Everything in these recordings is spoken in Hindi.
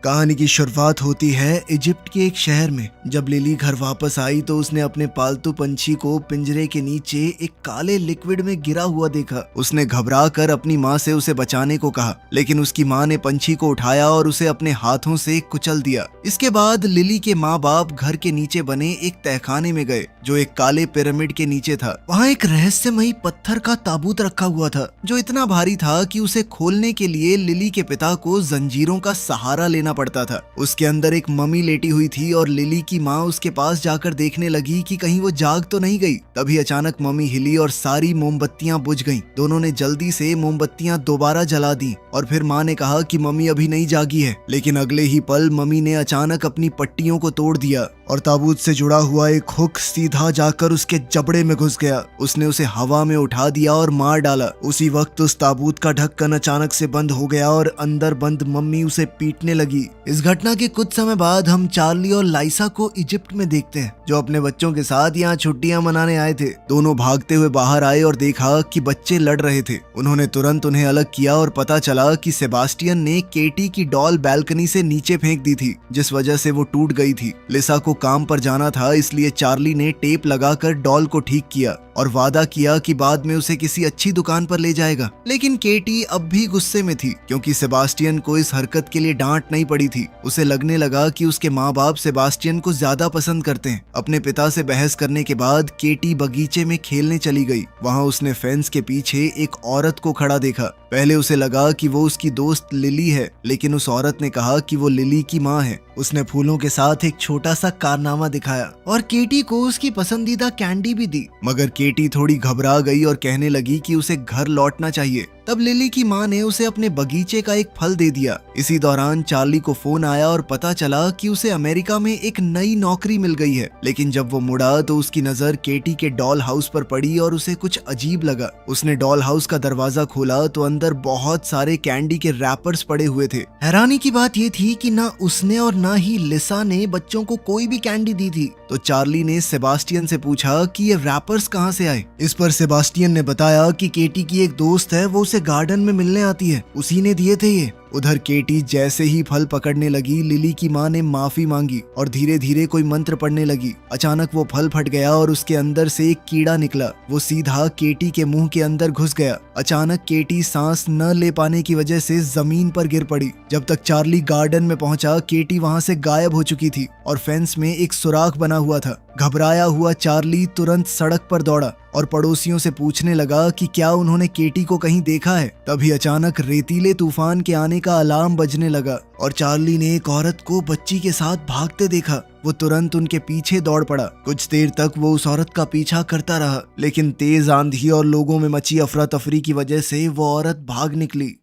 कहानी की शुरुआत होती है इजिप्ट के एक शहर में। जब लिली घर वापस आई तो उसने अपने पालतू पंछी को पिंजरे के नीचे एक काले लिक्विड में गिरा हुआ देखा। उसने घबरा कर अपनी माँ से उसे बचाने को कहा, लेकिन उसकी माँ ने पंछी को उठाया और उसे अपने हाथों से कुचल दिया। इसके बाद लिली के माँ बाप घर के नीचे बने एक तहखाने में गए जो एक काले पिरामिड के नीचे था। वहाँ एक रहस्यमयी पत्थर का ताबूत रखा हुआ था जो इतना भारी था कि उसे खोलने के लिए लिली के पिता को जंजीरों का सहारा लेना पड़ता था। उसके अंदर एक मम्मी लेटी हुई थी और लिली की माँ उसके पास जाकर देखने लगी कि कहीं वो जाग तो नहीं गई। तभी अचानक मम्मी हिली और सारी मोमबत्तियां बुझ गईं। दोनों ने जल्दी से मोमबत्तियां दोबारा जला दी और फिर माँ ने कहा कि मम्मी अभी नहीं जागी है। लेकिन अगले ही पल मम्मी ने अचानक अपनी पट्टियों को तोड़ दिया और ताबूत से जुड़ा हुआ एक हुक सीधा जाकर उसके जबड़े में घुस गया। उसने उसे हवा में उठा दिया और मार डाला। उसी वक्त उस ताबूत का ढक्कन अचानक से बंद हो गया और अंदर बंद मम्मी उसे पीटने लगी। इस घटना के कुछ समय बाद हम चार्ली और लाइसा को इजिप्ट में देखते हैं जो अपने बच्चों के साथ यहाँ छुट्टियां मनाने आए थे। दोनों भागते हुए बाहर आए और देखा कि बच्चे लड़ रहे थे। उन्होंने तुरंत उन्हें अलग किया और पता चला कि सेबास्टियन ने केटी की डॉल बालकनी से नीचे फेंक दी थी, जिस वजह से वो टूट गई थी। लिसा को काम पर जाना था, इसलिए चार्ली ने टेप लगाकर डॉल को ठीक किया और वादा किया कि बाद में उसे किसी अच्छी दुकान पर ले जाएगा। लेकिन केटी अब भी गुस्से में थी क्योंकि सेबास्टियन को इस हरकत के लिए डांट नहीं पड़ी थी। उसे लगने लगा कि उसके माँ बाप सेबास्टियन को ज्यादा पसंद करते हैं। अपने पिता से बहस करने के बाद केटी बगीचे में खेलने चली गई। वहाँ उसने फेंस के पीछे एक औरत को खड़ा देखा। पहले उसे लगा कि वो उसकी दोस्त लिली है, लेकिन उस औरत ने कहा कि वो लिली की माँ है। उसने फूलों के साथ एक छोटा सा कारनामा दिखाया और केटी को उसकी पसंदीदा कैंडी भी दी। मगर केटी थोड़ी घबरा गई और कहने लगी कि उसे घर लौटना चाहिए। तब लिली की माँ ने उसे अपने बगीचे का एक फल दे दिया। इसी दौरान चार्ली को फोन आया और पता चला कि उसे अमेरिका में एक नई नौकरी मिल गई है। लेकिन जब वो मुड़ा तो उसकी नजर केटी के डॉल हाउस पर पड़ी और उसे कुछ अजीब लगा। उसने डॉल हाउस का दरवाजा खोला तो अंदर बहुत सारे कैंडी के रैपर्स पड़े हुए थे। हैरानी की बात ये थी कि ना उसने और ना ही लिसा ने बच्चों को कोई भी कैंडी दी थी। तो चार्ली ने सेबास्टियन से पूछा कि ये रैपर्स कहाँ से आए। इस पर सेबास्टियन ने बताया कि केटी की एक दोस्त है, वो उसे गार्डन में मिलने आती है, उसी ने दिए थे ये। उधर केटी जैसे ही फल पकड़ने लगी, लिली की माँ ने माफी मांगी और धीरे धीरे कोई मंत्र पढ़ने लगी। अचानक वो फल फट गया और उसके अंदर से एक कीड़ा निकला। वो सीधा केटी के मुंह के अंदर घुस गया। अचानक केटी सांस न ले पाने की वजह से जमीन पर गिर पड़ी। जब तक चार्ली गार्डन में पहुंचा, केटी वहां से गायब हो चुकी थी और फेंस में एक सुराख बना हुआ था। घबराया हुआ चार्ली तुरंत सड़क पर दौड़ा और पड़ोसियों से पूछने लगा कि क्या उन्होंने केटी को कहीं देखा है। तभी अचानक रेतीले तूफान के आने का अलार्म बजने लगा और चार्ली ने एक औरत को बच्ची के साथ भागते देखा। वो तुरंत उनके पीछे दौड़ पड़ा। कुछ देर तक वो उस औरत का पीछा करता रहा, लेकिन तेज आंधी और लोगों में मची अफरा तफरी की वजह से वो औरत भाग निकली।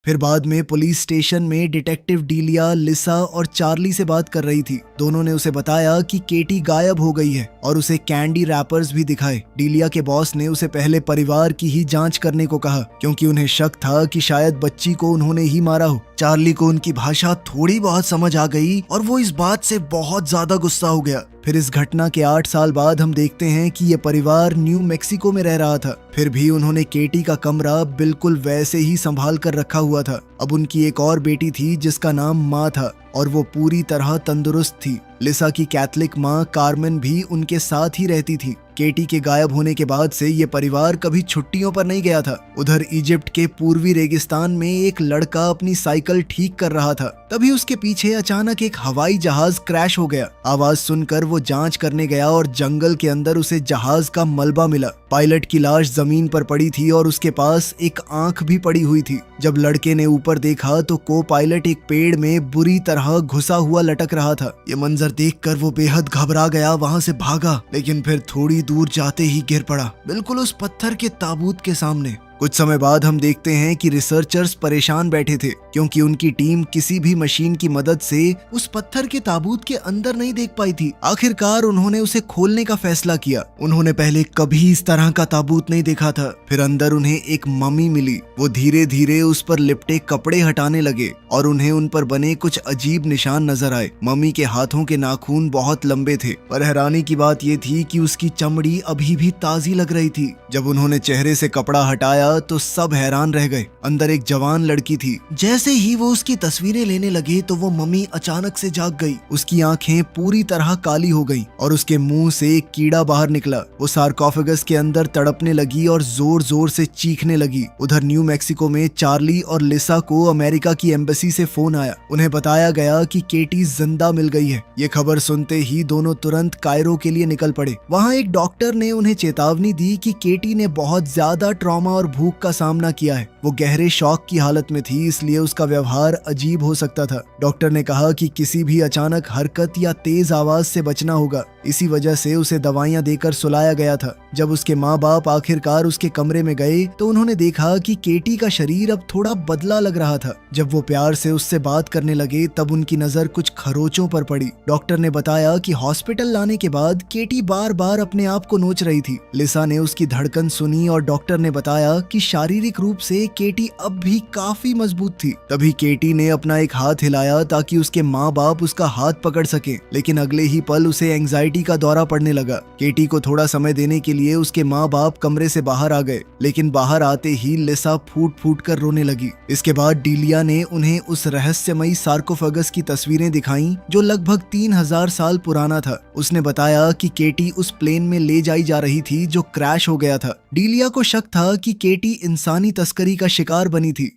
फिर बाद में पुलिस स्टेशन में डिटेक्टिव डीलिया लिसा और चार्ली से बात कर रही थी। दोनों ने उसे बताया कि केटी गायब हो गई है और उसे कैंडी रैपर्स भी दिखाए। डीलिया के बॉस ने उसे पहले परिवार की ही जांच करने को कहा क्योंकि उन्हें शक था कि शायद बच्ची को उन्होंने ही मारा हो। चार्ली को उनकी भाषा थोड़ी बहुत समझ आ गई और वो इस बात से बहुत ज्यादा गुस्सा हो गया। फिर इस घटना के 8 साल बाद हम देखते हैं कि ये परिवार न्यू मैक्सिको में रह रहा था। फिर भी उन्होंने केटी का कमरा बिल्कुल वैसे ही संभाल कर रखा हुआ था। अब उनकी एक और बेटी थी जिसका नाम माँ था और वो पूरी तरह तंदुरुस्त थी। लिसा की कैथलिक माँ कार्मेन भी उनके साथ ही रहती थी। केटी के गायब होने के बाद से ये परिवार कभी छुट्टियों पर नहीं गया था। उधर इजिप्ट के पूर्वी रेगिस्तान में एक लड़का अपनी साइकिल ठीक कर रहा था। तभी उसके पीछे अचानक एक हवाई जहाज क्रैश हो गया। आवाज सुनकर वो जांच करने गया और जंगल के अंदर उसे जहाज का मलबा मिला। पायलट की लाश जमीन पर पड़ी थी और उसके पास एक आंख भी पड़ी हुई थी। जब लड़के ने ऊपर देखा तो को पायलट एक पेड़ में बुरी तरह घुसा हुआ लटक रहा था। ये मंजर देखकर वो बेहद घबरा गया, वहां से भागा, लेकिन फिर थोड़ी दूर जाते ही गिर पड़ा, बिल्कुल उस पत्थर के ताबूत के सामने। कुछ समय बाद हम देखते हैं कि रिसर्चर्स परेशान बैठे थे क्योंकि उनकी टीम किसी भी मशीन की मदद से उस पत्थर के ताबूत के अंदर नहीं देख पाई थी। आखिरकार उन्होंने उसे खोलने का फैसला किया। उन्होंने पहले कभी इस तरह का ताबूत नहीं देखा था। फिर अंदर उन्हें एक मम्मी मिली। वो धीरे धीरे उस पर लिपटे कपड़े हटाने लगे और उन्हें उन पर बने कुछ अजीब निशान नजर आए। मम्मी के हाथों के नाखून बहुत लंबे थे, पर हैरानी की बात ये थी कि उसकी चमड़ी अभी भी ताजी लग रही थी। जब उन्होंने चेहरे से कपड़ा हटाया गया तो सब हैरान रह गए। अंदर एक जवान लड़की थी। जैसे ही वो उसकी तस्वीरें लेने लगे तो वो मम्मी अचानक से जाग गई। उसकी आंखें पूरी तरह काली हो गई और उसके मुंह से एक कीड़ा बाहर निकला। वो सार्कोफेगस के अंदर तड़पने लगी और जोर जोर से चीखने लगी। उधर न्यू मैक्सिको में चार्ली और लिसा को अमेरिका की एम्बेसी से फोन आया। उन्हें बताया गया कि केटी जिंदा मिल गई है। ये खबर सुनते ही दोनों तुरंत कायरो के लिए निकल पड़े। वहाँ एक डॉक्टर ने उन्हें चेतावनी दी कि केटी ने बहुत ज्यादा ट्रॉमा और भूख का सामना किया है। वो गहरे शॉक की हालत में थी, इसलिए उसका व्यवहार अजीब हो सकता था। डॉक्टर ने कहा कि किसी भी अचानक हरकत या तेज आवाज से बचना होगा। इसी वजह से उसे दवाइयां देकर सुलाया गया था। जब उसके माँ बाप आखिरकार उसके कमरे में गए तो उन्होंने देखा कि केटी का शरीर अब थोड़ा बदला लग रहा था। जब वो प्यार से उससे बात करने लगे तब उनकी नजर कुछ खरोचों पर पड़ी। डॉक्टर ने बताया कि हॉस्पिटल लाने के बाद केटी बार बार अपने आप को नोच रही थी। लिसा ने उसकी धड़कन सुनी और डॉक्टर ने बताया कि शारीरिक रूप से केटी अब भी काफी मजबूत थी। तभी केटी ने अपना एक हाथ हिलाया ताकि उसके माँ बाप उसका हाथ पकड़ सके, लेकिन अगले ही पल उसे एंजाइटी का दौरा पड़ने लगा। केटी को थोड़ा समय देने के लिए उसके माँ बाप कमरे से बाहर आ गए, लेकिन बाहर आते ही लिसा फूट फूट कर रोने लगी। इसके बाद डीलिया ने उन्हें उस रहस्यमयी सार्कोफेगस की तस्वीरें दिखाई जो लगभग 3000 साल पुराना था। उसने बताया कि केटी उस प्लेन में ले जाई जा रही थी जो क्रैश हो गया था। डीलिया को शक था कि केटी इंसानी तस्करी का शिकार बनी थी।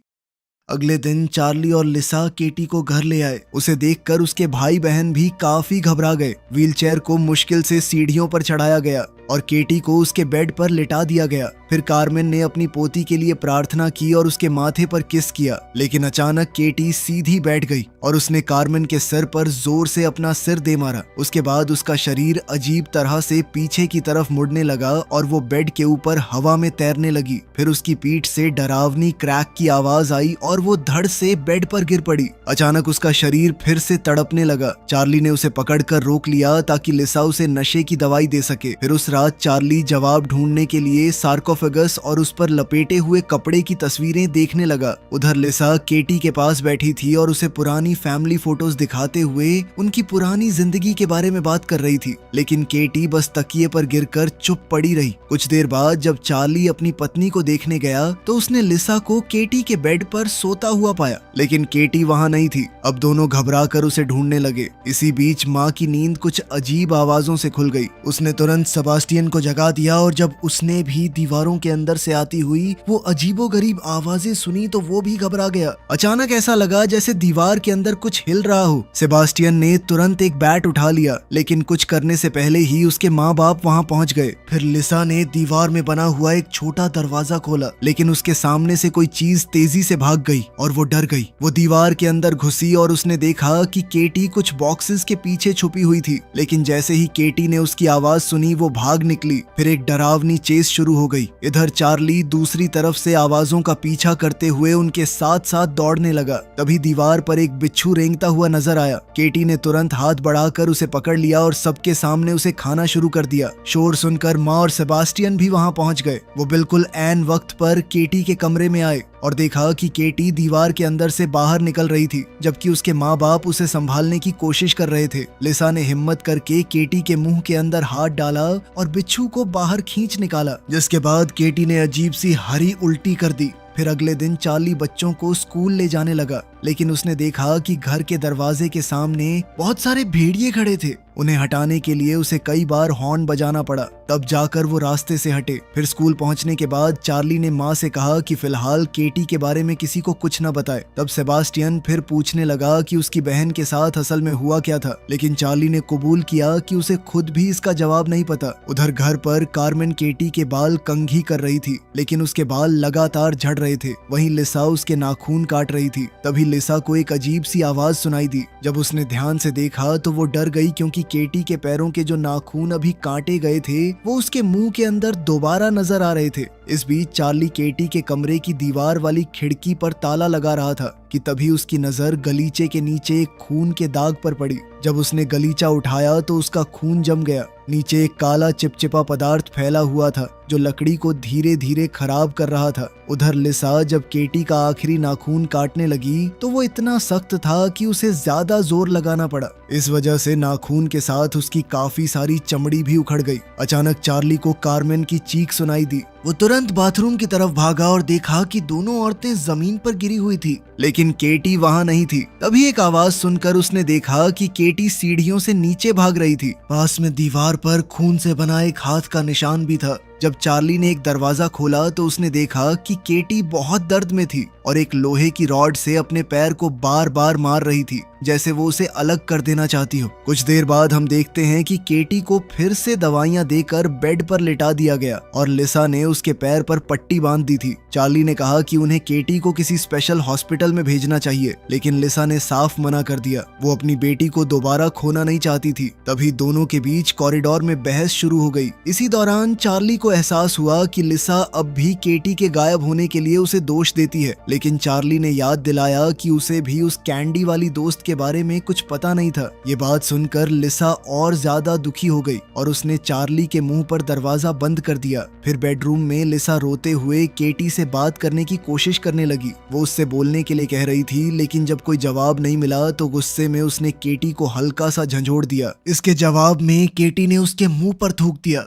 अगले दिन चार्ली और लिसा केटी को घर ले आए। उसे देखकर उसके भाई बहन भी काफी घबरा गए। व्हीलचेयर को मुश्किल से सीढ़ियों पर चढ़ाया गया और केटी को उसके बेड पर लिटा दिया गया। फिर कार्मेन ने अपनी पोती के लिए प्रार्थना की और उसके माथे पर किस किया, लेकिन अचानक केटी सीधी बैठ गई और उसने कार्मेन के सिर पर जोर से अपना सिर दे मारा। उसके बाद उसका शरीर अजीब तरह से पीछे की तरफ मुड़ने लगा और वो बेड के ऊपर हवा में तैरने लगी। फिर उसकी पीठ से डरावनी क्रैक की आवाज आई और वो धड़ से बेड पर गिर पड़ी। अचानक उसका शरीर फिर से तड़पने लगा। चार्ली ने उसे पकड़कर रोक लिया ताकि लिसा उसे नशे की दवाई दे सके। फिर उस रात चार्ली जवाब ढूंढने के लिए सार्कोफेगस और उस पर लपेटे हुए कपड़े की तस्वीरें देखने लगा। उधर लिसा केटी के पास बैठी थी और उसे पुरानी फैमिली फोटोज दिखाते हुए उनकी पुरानी जिंदगी के बारे में बात कर रही थी, लेकिन केटी बस तकिए पर गिरकर चुप पड़ी रही। कुछ देर बाद जब चार्ली अपनी पत्नी को देखने गया तो उसने लिसा को केटी के बेड पर सोता हुआ पाया, लेकिन केटी वहां नहीं थी। अब दोनों घबरा कर उसे ढूंढने लगे। इसी बीच माँ की नींद कुछ अजीब आवाजों से खुल गई। उसने तुरंत सेबास्टियन को जगा दिया और जब उसने भी दीवारों के अंदर से आती हुई वो अजीबोगरीब आवाजें सुनी तो वो भी घबरा गया। अचानक ऐसा लगा जैसे दीवार के अंदर कुछ हिल रहा हो। सेबास्टियन ने तुरंत एक बैट उठा लिया, लेकिन कुछ करने से पहले ही उसके माँ बाप वहाँ पहुँच गए। फिर लिसा ने दीवार में बना हुआ एक छोटा दरवाजा खोला, लेकिन उसके सामने से कोई चीज तेजी से भाग गई और वो डर गई। वो दीवार के अंदर घुसी और उसने देखा कि केटी कुछ बॉक्सेस के पीछे छुपी हुई थी, लेकिन जैसे ही केटी ने उसकी आवाज सुनी वो भाग निकली। फिर एक डरावनी चेस शुरू हो गई। इधर चार्ली दूसरी तरफ से आवाजों का पीछा करते हुए उनके साथ साथ दौड़ने लगा। तभी दीवार पर एक बिच्छू रेंगता हुआ नजर आया। केटी ने तुरंत हाथ बढ़ाकर उसे पकड़ लिया और सबके सामने उसे खाना शुरू कर दिया। शोर सुनकर माँ और सेबास्टियन भी वहाँ पहुँच गए। वो बिल्कुल ऐन वक्त पर केटी के कमरे में आए और देखा कि केटी दीवार के अंदर से बाहर निकल रही थी, जबकि उसके माँ बाप उसे संभालने की कोशिश कर रहे थे। लिसा ने हिम्मत करके केटी के मुंह के अंदर हाथ डाला और बिच्छू को बाहर खींच निकाला, जिसके बाद केटी ने अजीब सी हरी उल्टी कर दी। फिर अगले दिन चार्ली बच्चों को स्कूल ले जाने लगा, लेकिन उसने देखा कि घर के दरवाजे के सामने बहुत सारे भेड़िए खड़े थे। उन्हें हटाने के लिए उसे कई बार हॉर्न बजाना पड़ा, तब जाकर वो रास्ते से हटे। फिर स्कूल पहुंचने के बाद चार्ली ने माँ से कहा कि फिलहाल केटी के बारे में किसी को कुछ न बताए। तब सेबास्टियन फिर पूछने लगा कि उसकी बहन के साथ असल में हुआ क्या था, लेकिन चार्ली ने कबूल किया कि उसे खुद भी इसका जवाब नहीं पता। उधर घर पर कार्मेन केटी के बाल कंघी कर रही थी, लेकिन उसके बाल लगातार झड़ रहे थे। वहीं लिसा उसके नाखून काट रही थी। तभी लिसा को एक अजीब सी आवाज सुनाई दी। जब उसने ध्यान से देखा तो वो डर गई, क्योंकि केटी के पैरों के जो नाखून अभी काटे गए थे वो उसके मुंह के अंदर दोबारा नजर आ रहे थे। इस बीच चार्ली केटी के कमरे की दीवार वाली खिड़की पर ताला लगा रहा था कि तभी उसकी नजर गलीचे के नीचे एक खून के दाग पर पड़ी। जब उसने गलीचा उठाया तो उसका खून जम गया। नीचे एक काला चिपचिपा पदार्थ फैला हुआ था। जो लकड़ी को धीरे धीरे खराब कर रहा था। उधर लिसा जब केटी का आखिरी नाखून काटने लगी तो वो इतना सख्त था कि उसे ज्यादा जोर लगाना पड़ा। इस वजह से नाखून के साथ उसकी काफी सारी चमड़ी भी उखड़ गई। अचानक चार्ली को कार्मेन की चीख सुनाई दी। वो तुरंत बाथरूम की तरफ भागा और देखा कि दोनों औरतें जमीन पर गिरी हुई थी, लेकिन केटी वहां नहीं थी। तभी एक आवाज सुनकर उसने देखा कि केटी सीढ़ियों से नीचे भाग रही थी। पास में दीवार पर खून से बना एक हाथ का निशान भी था। जब चार्ली ने एक दरवाजा खोला तो उसने देखा कि केटी बहुत दर्द में थी और एक लोहे की रॉड से अपने पैर को बार बार मार रही थी, जैसे वो उसे अलग कर देना चाहती हो। कुछ देर बाद हम देखते हैं कि केटी को फिर से दवाइयां देकर बेड पर लिटा दिया गया और लिसा ने उसके पैर पर पट्टी बांध दी थी। चार्ली ने कहा कि उन्हें केटी को किसी स्पेशल हॉस्पिटल में भेजना चाहिए, लेकिन लिसा ने साफ मना कर दिया। वो अपनी बेटी को दोबारा खोना नहीं चाहती थी। तभी दोनों के बीच कॉरिडोर में बहस शुरू हो गई। इसी दौरान चार्ली को एहसास हुआ कि लिसा अब भी केटी के गायब होने के लिए उसे दोष देती है, लेकिन चार्ली ने याद दिलाया कि उसे भी उस कैंडी वाली दोस्त के बारे में कुछ पता नहीं था। ये बात सुनकर लिसा और ज्यादा दुखी हो गई और उसने चार्ली के मुंह पर दरवाजा बंद कर दिया। फिर बेडरूम में लिसा रोते हुए केटी से बात करने की कोशिश करने लगी। वो उससे बोलने के लिए कह रही थी, लेकिन जब कोई जवाब नहीं मिला तो गुस्से में उसने केटी को हल्का सा झंझोड़ दिया। इसके जवाब में केटी ने उसके मुंह पर थूक दिया।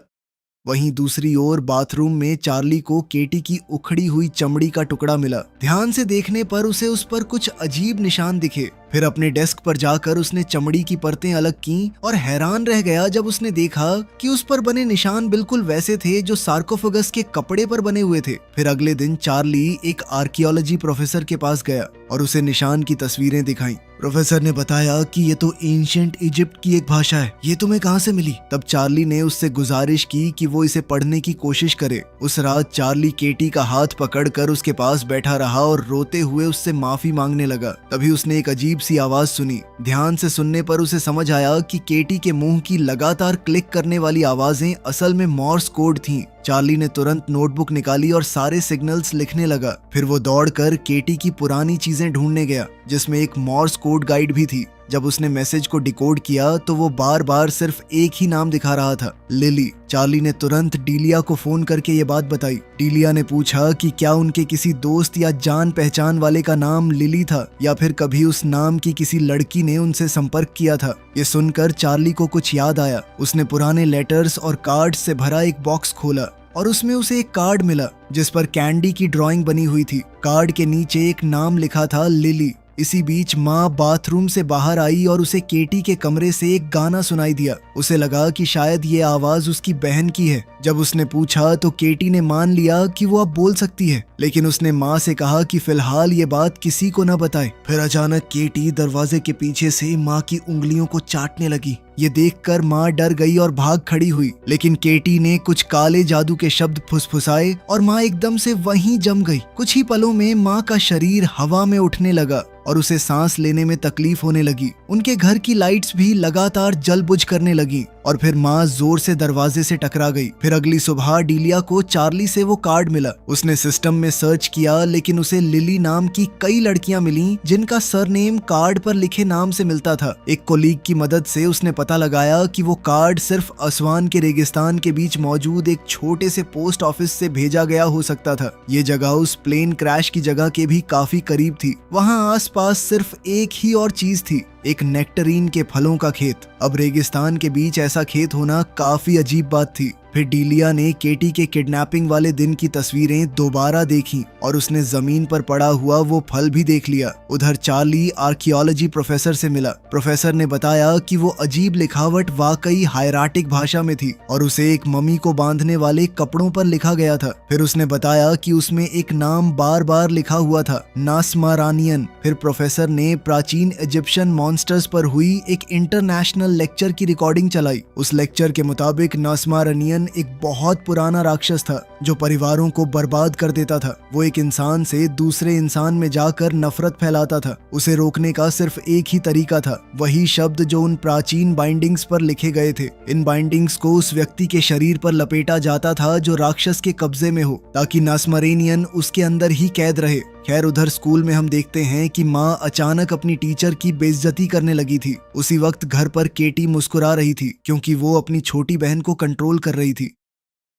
वहीं दूसरी ओर बाथरूम में चार्ली को केटी की उखड़ी हुई चमड़ी का टुकड़ा मिला। ध्यान से देखने पर उसे उस पर कुछ अजीब निशान दिखे। फिर अपने डेस्क पर जाकर उसने चमड़ी की परतें अलग की और हैरान रह गया जब उसने देखा कि उस पर बने निशान बिल्कुल वैसे थे जो सार्कोफेगस के कपड़े पर बने हुए थे। फिर अगले दिन चार्ली एक आर्कियोलॉजी प्रोफेसर के पास गया और उसे निशान की तस्वीरें दिखाई। प्रोफेसर ने बताया कि ये तो एंशिएंट इजिप्ट की एक भाषा है, ये तुम्हें कहाँ से मिली? तब चार्ली ने उससे गुजारिश की कि वो इसे पढ़ने की कोशिश करे। उस रात चार्ली केटी का हाथ पकड़कर उसके पास बैठा रहा और रोते हुए उससे माफी मांगने लगा। तभी उसने एक अजीब सी आवाज सुनी। ध्यान से सुनने पर उसे समझ आया कि केटी के मुंह की लगातार क्लिक करने वाली आवाजें असल में मॉर्स कोड थीं। चार्ली ने तुरंत नोटबुक निकाली और सारे सिग्नल्स लिखने लगा। फिर वो दौड़कर केटी की पुरानी चीजें ढूंढने गया, जिसमें एक मॉर्स कोड गाइड भी थी। जब उसने मैसेज को डिकोड किया तो वो बार बार सिर्फ एक ही नाम दिखा रहा था, लिली। चार्ली ने तुरंत डीलिया को फोन करके ये बात बताई। डीलिया ने पूछा कि क्या उनके किसी दोस्त या जान पहचान वाले का नाम लिली था या फिर कभी उस नाम की किसी लड़की ने उनसे संपर्क किया था। ये सुनकर चार्ली को कुछ याद आया। उसने पुराने लेटर्स और कार्ड्स से भरा एक बॉक्स खोला और उसमें उसे एक कार्ड मिला जिस पर कैंडी की ड्राइंग बनी हुई थी। कार्ड के नीचे एक नाम लिखा था, लिली। इसी बीच माँ बाथरूम से बाहर आई और उसे केटी के कमरे से एक गाना सुनाई दिया। उसे लगा कि शायद ये आवाज उसकी बहन की है। जब उसने पूछा तो केटी ने मान लिया कि वो अब बोल सकती है, लेकिन उसने माँ से कहा कि फिलहाल ये बात किसी को न बताए। फिर अचानक केटी दरवाजे के पीछे से माँ की उंगलियों को चाटने लगी। ये देखकर माँ डर गई और भाग खड़ी हुई, लेकिन केटी ने कुछ काले जादू के शब्द फुसफुसाए और माँ एकदम से वहीं जम गई। कुछ ही पलों में माँ का शरीर हवा में उठने लगा और उसे सांस लेने में तकलीफ होने लगी। उनके घर की लाइट्स भी लगातार जल बुझ करने लगी और फिर माँ जोर से दरवाजे से टकरा गई। फिर अगली सुबह डीलिया को चार्ली से वो कार्ड मिला। उसने सिस्टम में सर्च किया, लेकिन उसे लिली नाम की कई लड़कियां मिली जिनका सरनेम कार्ड पर लिखे नाम से मिलता था। एक कोलीग की मदद से उसने पता लगाया कि वो कार्ड सिर्फ असवान के रेगिस्तान के बीच मौजूद एक छोटे से पोस्ट ऑफिस से भेजा गया हो सकता था। ये जगह उस प्लेन क्रैश की जगह के भी काफी करीब थी। वहाँ आसपास सिर्फ एक ही और चीज थी, एक नेक्टरीन के फलों का खेत। अब रेगिस्तान के बीच ऐसा खेत होना काफी अजीब बात थी। फिर डीलिया ने केटी के किडनैपिंग वाले दिन की तस्वीरें दोबारा देखी और उसने जमीन पर पड़ा हुआ वो फल भी देख लिया। उधर चार्ली आर्कियोलॉजी प्रोफेसर से मिला। प्रोफेसर ने बताया कि वो अजीब लिखावट वाकई हायराटिक भाषा में थी और उसे एक मम्मी को बांधने वाले कपड़ों पर लिखा गया था। फिर उसने बताया कि उसमें एक नाम बार बार लिखा हुआ था, नास्मारानियन। फिर प्रोफेसर ने प्राचीन इजिप्शियन मॉन्स्टर्स पर हुई एक इंटरनेशनल लेक्चर की रिकॉर्डिंग चलाई। उस लेक्चर के मुताबिक नास्मारानियन एक बहुत पुराना राक्षस था जो परिवारों को बर्बाद कर देता था। वो एक इंसान से दूसरे इंसान में जाकर नफरत फैलाता था। उसे रोकने का सिर्फ एक ही तरीका था, वही शब्द जो उन प्राचीन बाइंडिंग्स पर लिखे गए थे। इन बाइंडिंग्स को उस व्यक्ति के शरीर पर लपेटा जाता था जो राक्षस के कब्जे में हो, ताकि नास्मरेनियन उसके अंदर ही कैद रहे। खैर, उधर स्कूल में हम देखते हैं कि माँ अचानक अपनी टीचर की बेइज्जती करने लगी थी। उसी वक्त घर पर केटी मुस्कुरा रही थी क्योंकि वो अपनी छोटी बहन को कंट्रोल कर रही थी।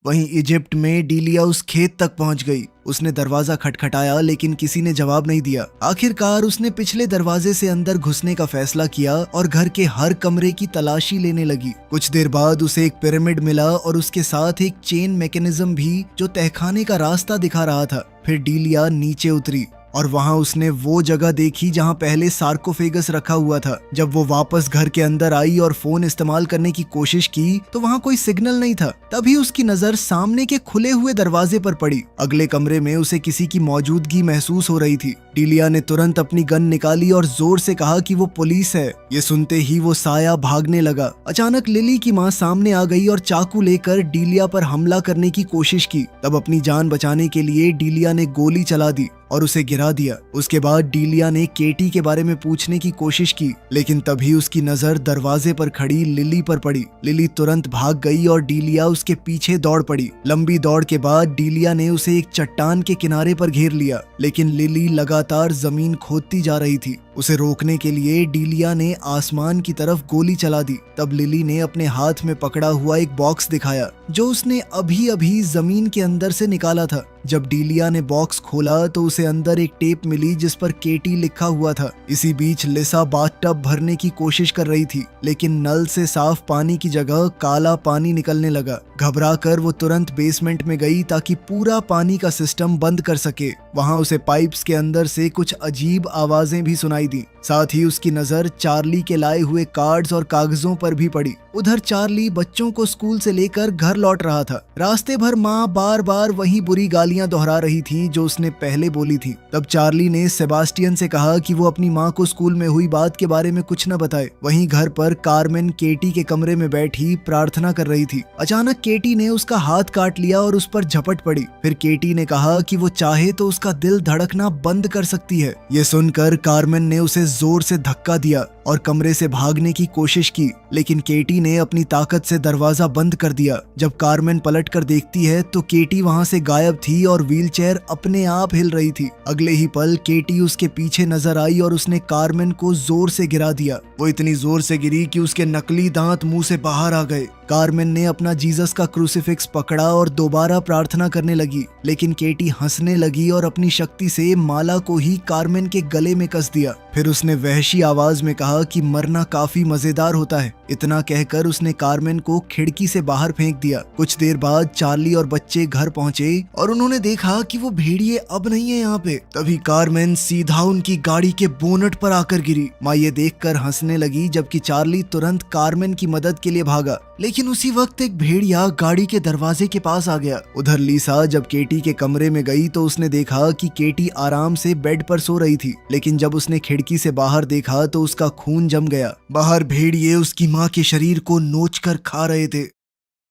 वहीं इजिप्ट में डीलिया उस खेत तक पहुंच गई। उसने दरवाजा खटखटाया लेकिन किसी ने जवाब नहीं दिया। आखिरकार उसने पिछले दरवाजे से अंदर घुसने का फैसला किया और घर के हर कमरे की तलाशी लेने लगी। कुछ देर बाद उसे एक पिरामिड मिला और उसके साथ एक चेन मैकेनिज्म भी जो तहखाने का रास्ता दिखा रहा था। फिर डीलिया नीचे उतरी और वहां उसने वो जगह देखी जहां पहले सार्कोफेगस रखा हुआ था। जब वो वापस घर के अंदर आई और फोन इस्तेमाल करने की कोशिश की तो वहां कोई सिग्नल नहीं था। तभी उसकी नजर सामने के खुले हुए दरवाजे पर पड़ी। अगले कमरे में उसे किसी की मौजूदगी महसूस हो रही थी। डीलिया ने तुरंत अपनी गन निकाली और जोर से कहा कि वो पुलिस है। ये सुनते ही वो साया भागने लगा। अचानक लिली की माँ सामने आ गई और चाकू लेकर डीलिया पर हमला करने की कोशिश की। तब अपनी जान बचाने के लिए डीलिया ने गोली चला दी और उसे गिरा दिया। उसके बाद डीलिया ने केटी के बारे में पूछने की कोशिश की, लेकिन तभी उसकी नजर दरवाजे पर खड़ी लिली पर पड़ी। लिली तुरंत भाग गई और डीलिया उसके पीछे दौड़ पड़ी। लंबी दौड़ के बाद डीलिया ने उसे एक चट्टान के किनारे पर घेर लिया, लेकिन लिली लगातार जमीन खोदती जा रही थी। उसे रोकने के लिए डीलिया ने आसमान की तरफ गोली चला दी। तब लिली ने अपने हाथ में पकड़ा हुआ एक बॉक्स दिखाया जो उसने अभी अभी जमीन के अंदर से निकाला था। जब डीलिया ने बॉक्स खोला तो उसे अंदर एक टेप मिली जिस पर केटी लिखा हुआ था। इसी बीच लिसा बाथटब भरने की कोशिश कर रही थी, लेकिन नल से साफ पानी की जगह काला पानी निकलने लगा। घबराकर वो तुरंत बेसमेंट में गई ताकि पूरा पानी का सिस्टम बंद कर सके। वहां उसे पाइप्स के अंदर से कुछ अजीब आवाजें भी सुनाई दी। साथ ही उसकी नजर चार्ली के लाए हुए कार्ड्स और कागजों पर भी पड़ी। उधर चार्ली बच्चों को स्कूल से लेकर घर लौट रहा था। रास्ते भर माँ बार बार वही बुरी गालियां दोहरा रही थी जो उसने पहले बोली थी। तब चार्ली ने सेबास्टियन से कहा कि वो अपनी माँ को स्कूल में हुई बात के बारे में कुछ न बताए। वहीं घर पर कार्मेन केटी के कमरे में बैठी प्रार्थना कर रही थी। अचानक केटी ने उसका हाथ काट लिया और उस पर झपट पड़ी। फिर केटी ने कहा कि वो चाहे तो उसका दिल धड़कना बंद कर सकती है। ये सुनकर कार्मेन ने उसे जोर से धक्का दिया और कमरे से भागने की कोशिश की, लेकिन केटी ने अपनी ताकत से दरवाजा बंद कर दिया। जब कार्मेन पलट कर देखती है तो केटी वहां से गायब थी और व्हीलचेयर अपने आप हिल रही थी। अगले ही पल केटी उसके पीछे नजर आई और उसने कार्मेन को जोर से गिरा दिया। वो इतनी जोर से गिरी कि उसके नकली दांत मुंह से बाहर आ गए। कार्मेन ने अपना जीसस का क्रूसिफिक्स पकड़ा और दोबारा प्रार्थना करने लगी, लेकिन केटी हंसने लगी और अपनी शक्ति से माला को ही कार्मेन के गले में कस दिया। फिर उसने वहशी आवाज में कहा कि मरना काफी मजेदार होता है। इतना कहकर उसने कार्मेन को खिड़की से बाहर फेंक दिया। कुछ देर बाद चार्ली और बच्चे घर पहुंचे और उन्होंने देखा कि वो भेड़िए अब नहीं है यहाँ पे। तभी कार्मेन सीधा उनकी गाड़ी के बोनट पर आकर गिरी। माँ ये देखकर हंसने लगी, जबकि चार्ली तुरंत कार्मेन की मदद के लिए भागा, लेकिन उसी वक्त एक भेड़िया गाड़ी के दरवाजे के पास आ गया। उधर लीसा जब केटी के कमरे में गई तो उसने देखा कि केटी आराम से बेड पर सो रही थी, लेकिन जब उसने खिड़की से बाहर देखा तो उसका खून जम गया। बाहर भेड़िए उसकी माँ के शरीर को नोचकर खा रहे थे।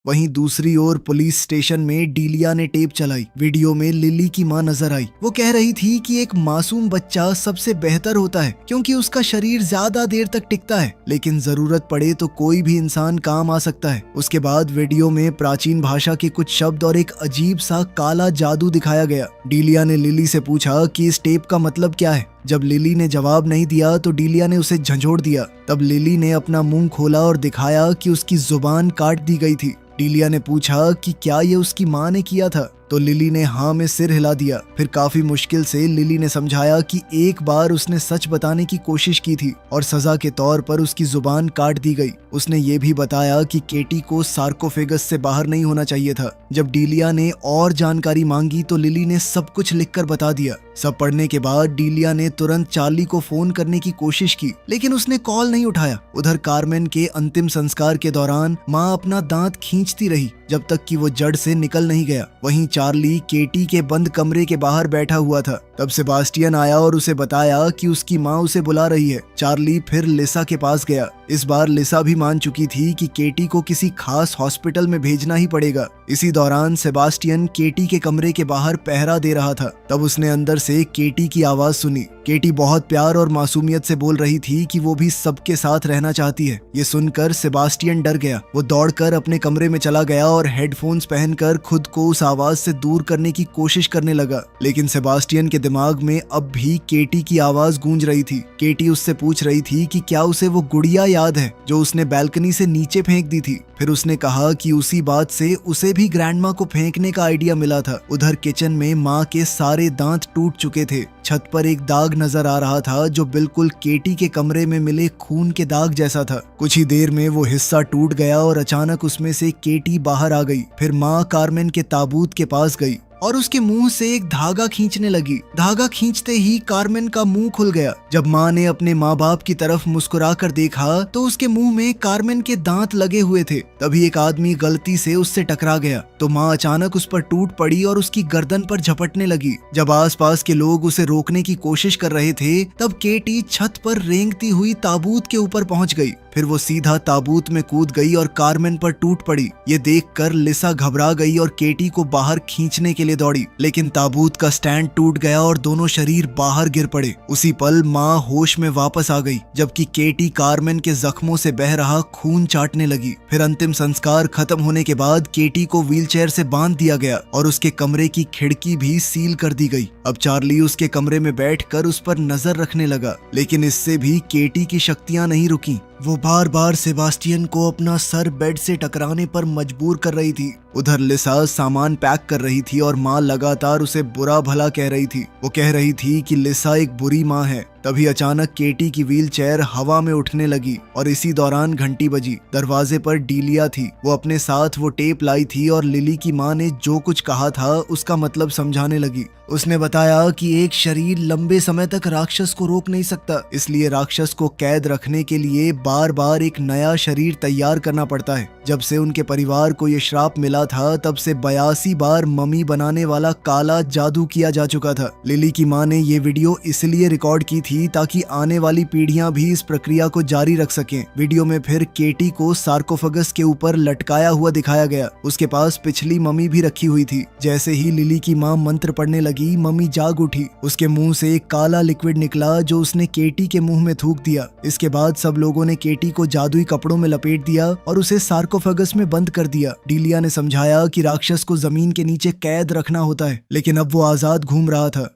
वहीं दूसरी ओर पुलिस स्टेशन में डीलिया ने टेप चलाई। वीडियो में लिली की मां नजर आई। वो कह रही थी कि एक मासूम बच्चा सबसे बेहतर होता है क्योंकि उसका शरीर ज्यादा देर तक टिकता है, लेकिन जरूरत पड़े तो कोई भी इंसान काम आ सकता है। उसके बाद वीडियो में प्राचीन भाषा के कुछ शब्द और एक अजीब सा काला जादू दिखाया गया। डीलिया ने लिली से पूछा कि इस टेप का मतलब क्या है। जब लिली ने जवाब नहीं दिया तो डीलिया ने उसे झंझोड़ दिया। तब लिली ने अपना मुंह खोला और दिखाया कि उसकी जुबान काट दी गई थी। डीलिया ने पूछा कि क्या ये उसकी माँ ने किया था, तो लिली ने हाँ में सिर हिला दिया। फिर काफी मुश्किल से लिली ने समझाया कि एक बार उसने सच बताने की कोशिश की थी और सजा के तौर पर उसकी जुबान काट दी गई। उसने ये भी बताया कि केटी को सार्कोफेगस से बाहर नहीं होना चाहिए था। जब डीलिया ने और जानकारी मांगी तो लिली ने सब कुछ लिखकर बता दिया। सब पढ़ने के बाद डीलिया ने तुरंत चार्ली को फोन करने की कोशिश की, लेकिन उसने कॉल नहीं उठाया। उधर कार्मेन के अंतिम संस्कार के दौरान माँ अपना दांत खींचती रही जब तक कि वो जड़ से निकल नहीं गया। वहीं चार्ली केटी के बंद कमरे के बाहर बैठा हुआ था। तब सेबास्टियन आया और उसे बताया कि उसकी माँ उसे बुला रही है। चार्ली फिर लिसा के पास गया। इस बार लिसा भी मान चुकी थी कि केटी को किसी खास हॉस्पिटल में भेजना ही पड़ेगा। इसी दौरान सेबास्टियन केटी के कमरे के बाहर पहरा दे रहा था। तब उसने अंदर से केटी की आवाज सुनी। केटी बहुत प्यार और मासूमियत से बोल रही थी कि वो भी सबके साथ रहना चाहती है। ये सुनकर सेबास्टियन डर गया। वो दौड़कर अपने कमरे में चला गया और हेडफोन्स पहनकर खुद को उस आवाज से दूर करने की कोशिश करने लगा, लेकिन सेबास्टियन के दिमाग में अब भी केटी की आवाज गूंज रही थी। केटी उससे पूछ रही थी कि क्या उसे वो गुड़िया याद है जो उसने बैल्कनी से नीचे फेंक दी थी। फिर उसने कहा कि उसी बात से उसे भी ग्रैंडमा को फेंकने का आइडिया मिला था। उधर किचन में माँ के सारे दांत टूट चुके थे। छत पर एक दाग नजर आ रहा था जो बिल्कुल केटी के कमरे में मिले खून के दाग जैसा था। कुछ ही देर में वो हिस्सा टूट गया और अचानक उसमें से केटी बाहर आ गई। फिर माँ कार्मेन के ताबूत के पास गई और उसके मुंह से एक धागा खींचने लगी। धागा खींचते ही कार्मेन का मुंह खुल गया। जब माँ ने अपने माँ बाप की तरफ मुस्कुरा कर देखा तो उसके मुंह में कार्मेन के दांत लगे हुए थे। तभी एक आदमी गलती से उससे टकरा गया तो माँ अचानक उस पर टूट पड़ी और उसकी गर्दन पर झपटने लगी। जब आसपास के लोग उसे रोकने की कोशिश कर रहे थे तब केटी छत पर रेंगती हुई ताबूत के ऊपर पहुंच गई। फिर वो सीधा ताबूत में कूद गई और कार्मेन पर टूट पड़ी। ये देखकर लिसा घबरा गई और केटी को बाहर खींचने के लिए दौड़ी, लेकिन ताबूत का स्टैंड टूट गया और दोनों शरीर बाहर गिर पड़े। उसी पल माँ होश में वापस आ गई, जबकि केटी कार्मेन के जख्मों से बह रहा खून चाटने लगी। फिर अंतिम संस्कार खत्म होने के बाद केटी को व्हीलचेयर से बांध दिया गया और उसके कमरे की खिड़की भी सील कर दी गई। अब चार्ली उसके कमरे में बैठकर उस पर नजर रखने लगा, लेकिन इससे भी केटी की शक्तियां नहीं रुकी। वो बार बार सेबास्टियन को अपना सर बेड से टकराने पर मजबूर कर रही थी। उधर लिसा सामान पैक कर रही थी और माँ लगातार उसे बुरा भला कह रही थी। वो कह रही थी कि लिसा एक बुरी माँ है। तभी अचानक केटी की व्हीलचेयर हवा में उठने लगी और इसी दौरान घंटी बजी। दरवाजे पर डीलिया थी। वो अपने साथ वो टेप लाई थी और लिली की माँ ने जो कुछ कहा था उसका मतलब समझाने लगी। उसने बताया कि एक शरीर लंबे समय तक राक्षस को रोक नहीं सकता, इसलिए राक्षस को कैद रखने के लिए बार बार एक नया शरीर तैयार करना पड़ता है। जब से उनके परिवार को ये श्राप मिला था तब से 82 बार मम्मी बनाने वाला काला जादू किया जा चुका था। लिली की माँ ने ये वीडियो इसलिए रिकॉर्ड की थी ताकि आने वाली पीढ़ियां भी इस प्रक्रिया को जारी रख सकें। वीडियो में फिर केटी को सार्कोफेगस के ऊपर लटकाया हुआ दिखाया गया। उसके पास पिछली मम्मी भी रखी हुई थी। जैसे ही लिली की माँ मंत्र पढ़ने लगी, मम्मी जाग उठी। उसके मुंह से एक काला लिक्विड निकला जो उसने केटी के मुंह में थूक दिया। इसके बाद सब लोगों ने केटी को जादुई कपड़ों में लपेट दिया और उसे सार्कोफेगस में बंद कर दिया। डीलिया ने समझाया कि राक्षस को जमीन के नीचे कैद रखना होता है, लेकिन अब वो आजाद घूम रहा था।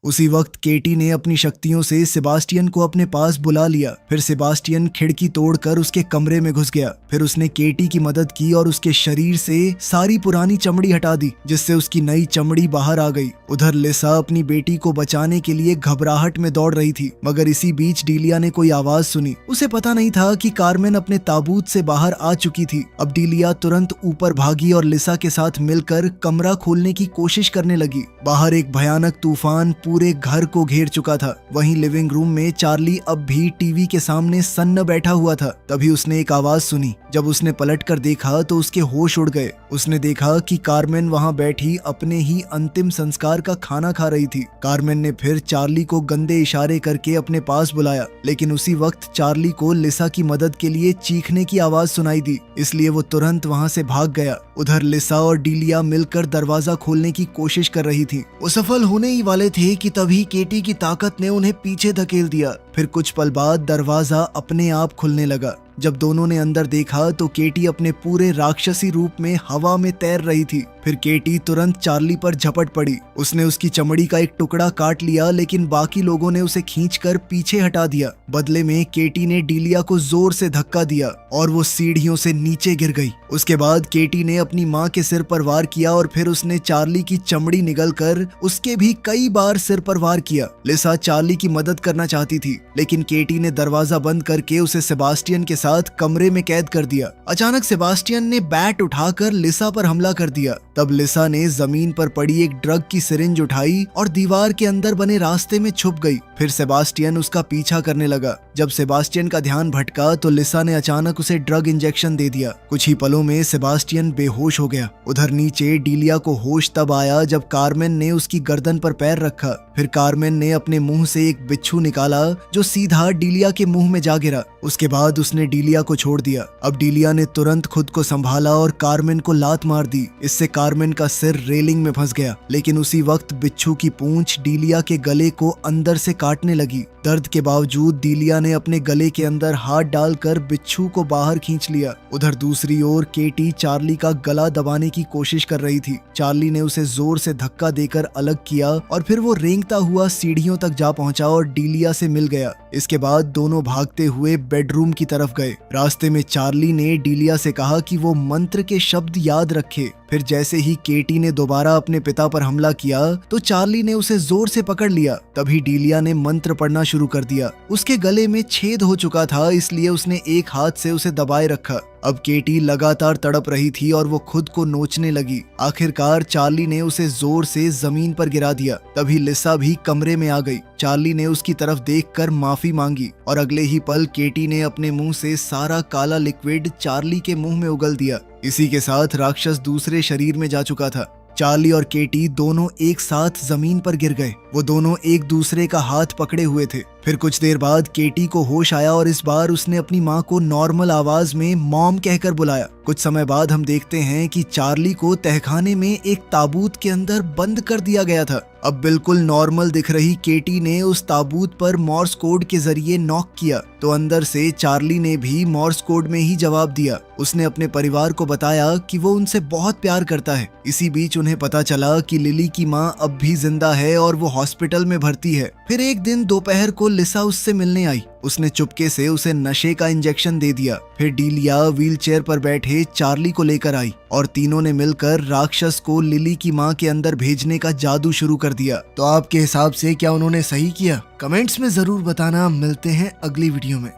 उसी वक्त केटी ने अपनी शक्तियों से सेबास्टियन को अपने पास बुला लिया। फिर सेबास्टियन खिड़की तोड़कर उसके कमरे में घुस गया। फिर उसने केटी की मदद की और उसके शरीर से सारी पुरानी चमड़ी हटा दी, जिससे उसकी नई चमड़ी बाहर आ गई। उधर लिसा अपनी बेटी को बचाने के लिए घबराहट में दौड़ रही थी, मगर इसी बीच डीलिया ने कोई आवाज सुनी। उसे पता नहीं था कि कार्मेन अपने ताबूत से बाहर आ चुकी थी। अब डीलिया तुरंत ऊपर भागी और लिसा के साथ मिलकर कमरा खोलने की कोशिश करने लगी। बाहर एक भयानक तूफान पूरे घर को घेर चुका था। वहीं लिविंग रूम में चार्ली अब भी टीवी के सामने सन्न बैठा हुआ था। तभी उसने एक आवाज सुनी। जब उसने पलट कर देखा तो उसके होश उड़ गए। उसने देखा कि कार्मेन वहां बैठी अपने ही अंतिम संस्कार का खाना खा रही थी। कार्मेन ने फिर चार्ली को गंदे इशारे करके अपने पास बुलाया, लेकिन उसी वक्त चार्ली को लिसा की मदद के लिए चीखने की आवाज सुनाई दी, इसलिए वो तुरंत वहां से भाग गया। उधर लिसा और डीलिया मिलकर दरवाजा खोलने की कोशिश कर रही थी। वो सफल होने ही वाले थे कि तभी केटी की ताकत ने उन्हें पीछे धकेल दिया। फिर कुछ पल बाद दरवाजा अपने आप खुलने लगा। जब दोनों ने अंदर देखा तो केटी अपने पूरे राक्षसी रूप में हवा में तैर रही थी। फिर केटी तुरंत चार्ली पर झपट पड़ी। उसने उसकी चमड़ी का एक टुकड़ा काट लिया, लेकिन बाकी लोगों ने उसे खींचकर पीछे हटा दिया। बदले में केटी ने डीलिया को जोर से धक्का दिया और वो सीढ़ियों से नीचे गिर गई। उसके बाद केटी ने अपनी माँ के सिर पर वार किया और फिर उसने चार्ली की चमड़ी निगलकर उसके भी कई बार सिर पर वार किया। लिसा चार्ली की मदद करना चाहती थी, लेकिन केटी ने दरवाजा बंद करके उसे सेबास्टियन के साथ कमरे में कैद कर दिया। अचानक सेबास्टियन ने बैट उठाकर लिसा पर हमला कर दिया। तब लिसा ने जमीन पर पड़ी एक ड्रग की सिरिंज उठाई और दीवार के अंदर बने रास्ते में छुप गई। फिर सेबास्टियन उसका पीछा करने लगा। जब सेबास्टियन का ध्यान भटका तो लिसा ने अचानक उसे ड्रग इंजेक्शन दे दिया। कुछ ही पलों में सेबास्टियन बेहोश हो गया। उधर नीचे डीलिया को होश तब आया जब कार्मेन ने उसकी गर्दन पर पैर रखा। फिर कार्मेन ने अपने मुंह से एक बिच्छू निकाला जो सीधा डीलिया के मुंह में जा गिरा। उसके बाद उसने डीलिया को छोड़ दिया। अब डीलिया ने तुरंत खुद को संभाला और कार्मेन को लात मार दी। इससे कार्मेन का सिर रेलिंग में फंस गया, लेकिन उसी वक्त बिच्छू की पूंछ डीलिया के गले को अंदर से काटने लगी। दर्द के बावजूद डीलिया ने अपने गले के अंदर हाथ डालकर बिच्छू को बाहर खींच लिया। उधर दूसरी ओर केटी चार्ली का गला दबाने की कोशिश कर रही थी। चार्ली ने उसे जोर से धक्का देकर अलग किया और फिर वो रेंगता हुआ सीढ़ियों तक जा पहुंचा और डीलिया से मिल गया। इसके बाद दोनों भागते हुए बेडरूम की तरफ गए। रास्ते में चार्ली ने डीलिया से कहा कि वो मंत्र के शब्द याद रखे। फिर जैसे ही केटी ने दोबारा अपने पिता पर हमला किया तो चार्ली ने उसे जोर से पकड़ लिया। तभी डीलिया ने मंत्र पढ़ना शुरू कर दिया। उसके गले में छेद हो चुका था, इसलिए उसने एक हाथ से उसे दबाए रखा। अब केटी लगातार तड़प रही थी और वो खुद को नोचने लगी। आखिरकार चार्ली ने उसे जोर से जमीन पर गिरा दिया। तभी लिसा भी कमरे में आ गई। चार्ली ने उसकी तरफ देखकर माफी मांगी और अगले ही पल केटी ने अपने मुंह से सारा काला लिक्विड चार्ली के मुंह में उगल दिया। इसी के साथ राक्षस दूसरे शरीर में जा चुका था। चार्ली और केटी दोनों एक साथ जमीन पर गिर गए। वो दोनों एक दूसरे का हाथ पकड़े हुए थे। फिर कुछ देर बाद केटी को होश आया और इस बार उसने अपनी माँ को नॉर्मल आवाज में मॉम कहकर बुलाया। कुछ समय बाद हम देखते हैं कि चार्ली को तहखाने में एक ताबूत के अंदर बंद कर दिया गया था। अब बिल्कुल नॉर्मल दिख रही केटी ने उस ताबूत पर मॉर्स कोड के जरिए नॉक किया तो अंदर से चार्ली ने भी मॉर्स कोड में ही जवाब दिया। उसने अपने परिवार को बताया कि वो उनसे बहुत प्यार करता है। इसी बीच उन्हें पता चला कि लिली की माँ अब भी जिंदा है और वो हॉस्पिटल में भर्ती है। फिर एक दिन दोपहर को लिसा उससे मिलने आई। उसने चुपके से उसे नशे का इंजेक्शन दे दिया। फिर डीलिया व्हीलचेयर पर बैठे चार्ली को लेकर आई और तीनों ने मिलकर राक्षस को लिली की माँ के अंदर भेजने का जादू शुरू कर दिया। तो आपके हिसाब से क्या उन्होंने सही किया? कमेंट्स में जरूर बताना। मिलते हैं अगली वीडियो में।